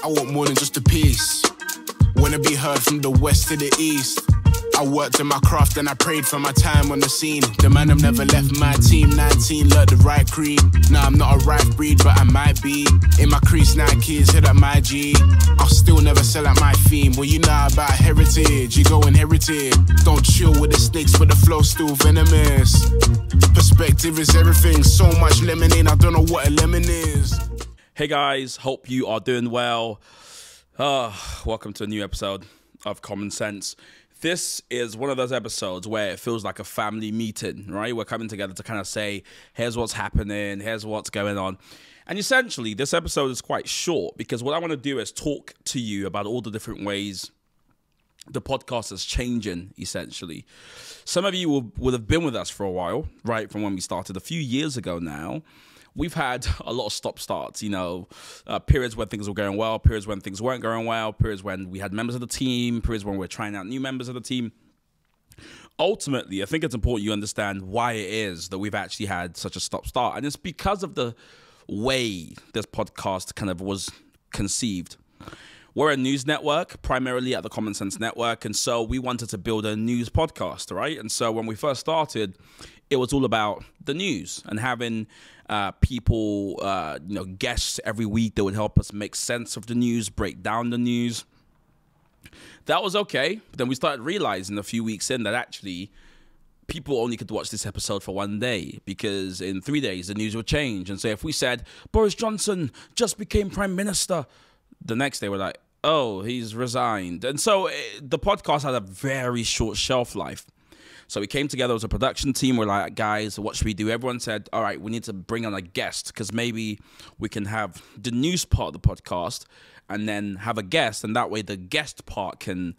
I want more than just a piece. Wanna be heard from the west to the east. I worked in my craft and I prayed for my time on the scene. The man have never left my team. 19, learned the right creed. Nah, I'm not a right breed, but I might be. In my crease, Nikes, hit up my G. I'll still never sell out my theme. Well, you know about heritage, you go inherited. Don't chill with the sticks, but the flow's still venomous. Perspective is everything, so much lemonade, I don't know what a lemon is. Hey guys, hope you are doing well. Welcome to a new episode of Common Sense. This is one of those episodes where it feels like a family meeting, right? We're coming together to kind of say, here's what's happening, here's what's going on. And essentially, this episode is quite short because what I want to do is talk to you about all the different ways the podcast is changing, essentially. Some of you would have been with us for a while, right, from when we started a few years ago now. We've had a lot of stop-starts, periods when things were going well, periods when things weren't going well, periods when we had members of the team, periods when we're trying out new members of the team. Ultimately, I think it's important you understand why it is that we've actually had such a stop-start. And it's because of the way this podcast kind of was conceived. We're a news network, primarily at the Common Sense Network, and so we wanted to build a news podcast, right? And so when we first started, it was all about the news and having people, guests every week that would help us make sense of the news, break down the news. That was okay. But then we started realizing a few weeks in that actually people only could watch this episode for one day because in 3 days the news would change. And so if we said, Boris Johnson just became Prime Minister, the next day we're like, oh, he's resigned. And so the podcast had a very short shelf life. So we came together as a production team. We're like, guys, what should we do? Everyone said, all right, we need to bring on a guest because maybe we can have the news part of the podcast and then have a guest. And that way the guest part can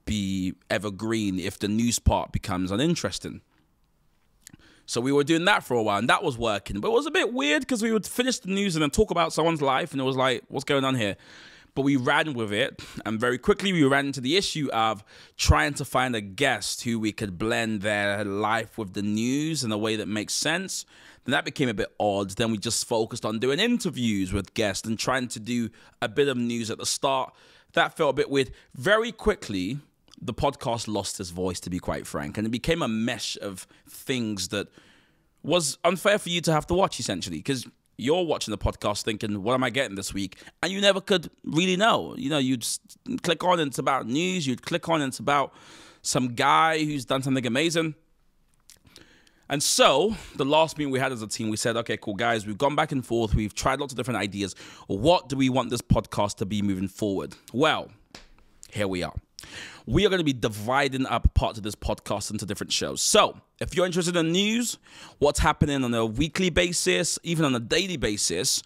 be evergreen if the news part becomes uninteresting. So we were doing that for a while and that was working. But it was a bit weird because we would finish the news and then talk about someone's life. And it was like, what's going on here? But we ran with it, and very quickly we ran into the issue of trying to find a guest who we could blend their life with the news in a way that makes sense. Then that became a bit odd. Then we just focused on doing interviews with guests and trying to do a bit of news at the start. That felt a bit weird. Very quickly, the podcast lost its voice, to be quite frank, and it became a mesh of things that was unfair for you to have to watch, essentially, because you're watching the podcast thinking, what am I getting this week? And you never could really know. You'd click on and it's about news. You'd click on and it's about some guy who's done something amazing. And so the last meeting we had as a team, we said, okay, cool, guys, we've gone back and forth. We've tried lots of different ideas. What do we want this podcast to be moving forward? Well, here we are. We are going to be dividing up parts of this podcast into different shows. So if you're interested in news, what's happening on a weekly basis, even on a daily basis,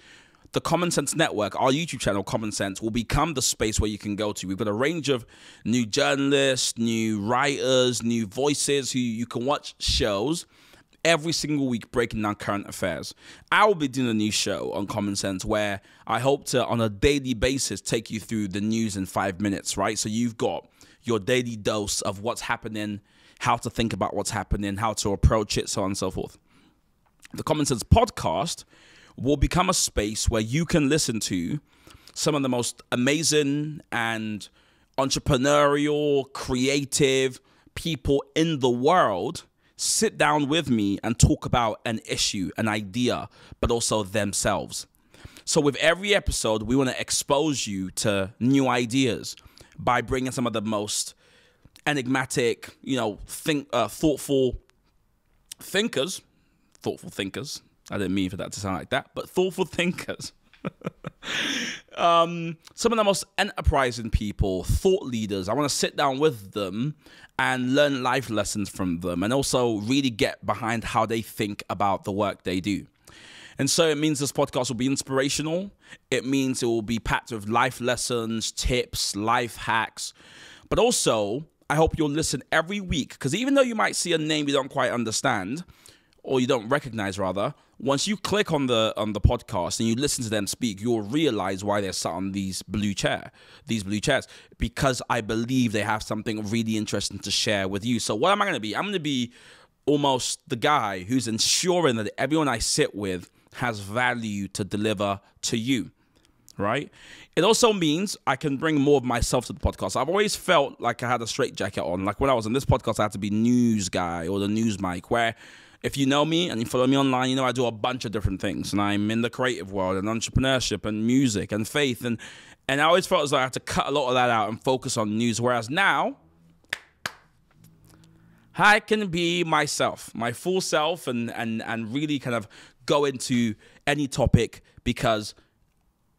the Common Sense Network, our YouTube channel, Common Sense, will become the space where you can go to. We've got a range of new journalists, new writers, new voices who you can watch shows every single week breaking down current affairs. I will be doing a new show on Common Sense where I hope to, on a daily basis, take you through the news in 5 minutes, right? So you've got your daily dose of what's happening, how to think about what's happening, how to approach it, so on and so forth. The Common Sense podcast will become a space where you can listen to some of the most amazing and entrepreneurial, creative people in the world sit down with me and talk about an issue, an idea, but also themselves. So with every episode, we want to expose you to new ideas by bringing some of the most enigmatic, thoughtful thinkers. I didn't mean for that to sound like that, but thoughtful thinkers. Some of the most enterprising people, thought leaders. I want to sit down with them and learn life lessons from them and also really get behind how they think about the work they do. And so it means this podcast will be inspirational. It means it will be packed with life lessons, tips, life hacks. But also, I hope you'll listen every week because even though you might see a name you don't quite understand, or you don't recognize rather, once you click on the podcast and you listen to them speak, you'll realize why they're sat on these blue chairs, because I believe they have something really interesting to share with you. So what am I going to be? I'm going to be almost the guy who's ensuring that everyone I sit with has value to deliver to you, right? It also means I can bring more of myself to the podcast. I've always felt like I had a straitjacket on. Like when I was on this podcast, I had to be news guy or the news mic, where if you know me and you follow me online, you know I do a bunch of different things. And I'm in the creative world and entrepreneurship and music and faith. And I always felt as though I had to cut a lot of that out and focus on news. Whereas now, I can be myself, my full self, and really kind of go into any topic, because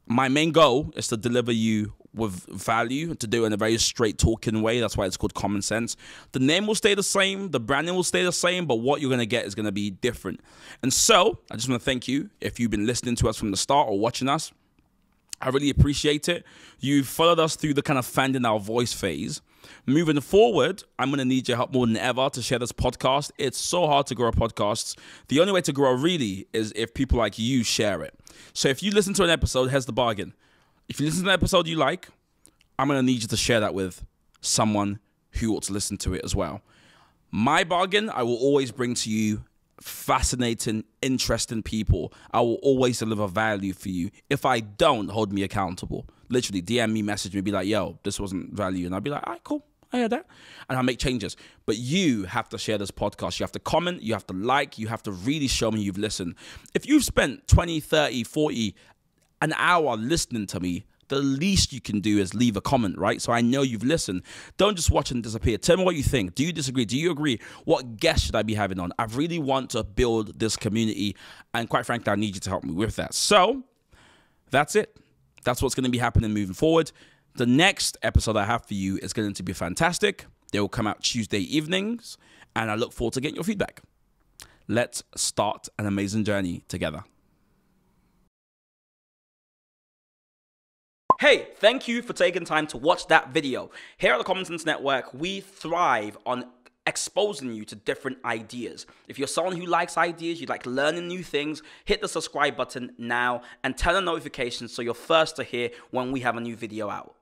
my main goal is to deliver you with value, to do it in a very straight talking way. That's why it's called Common Sense. The name will stay the same, the branding will stay the same, but what you're going to get is going to be different. And so I just want to thank you if you've been listening to us from the start or watching us. I really appreciate it. You've followed us through the kind of finding our voice phase. Moving forward, I'm going to need your help more than ever to share this podcast. It's so hard to grow podcasts. The only way to grow really is if people like you share it. So if you listen to an episode, here's the bargain. If you listen to an episode you like, I'm going to need you to share that with someone who ought to listen to it as well. My bargain, I will always bring to you fascinating, interesting people. I will always deliver value for you. If I don't, hold me accountable. Literally, DM me, message me, be like, yo, this wasn't value. And I'll be like, all right, cool. I heard that. And I'll make changes. But you have to share this podcast. You have to comment. You have to like. You have to really show me you've listened. If you've spent 20, 30, 40, an hour listening to me, the least you can do is leave a comment, right? So I know you've listened. Don't just watch and disappear. Tell me what you think. Do you disagree? Do you agree? What guests should I be having on? I really want to build this community. And quite frankly, I need you to help me with that. So that's it. That's what's going to be happening moving forward. The next episode I have for you is going to be fantastic. They will come out Tuesday evenings, and I look forward to getting your feedback. Let's start an amazing journey together. Hey, thank you for taking time to watch that video. Here at the Common Sense Network, we thrive on exposing you to different ideas. If you're someone who likes ideas, you like learning new things, hit the subscribe button now and turn on notifications so you're first to hear when we have a new video out.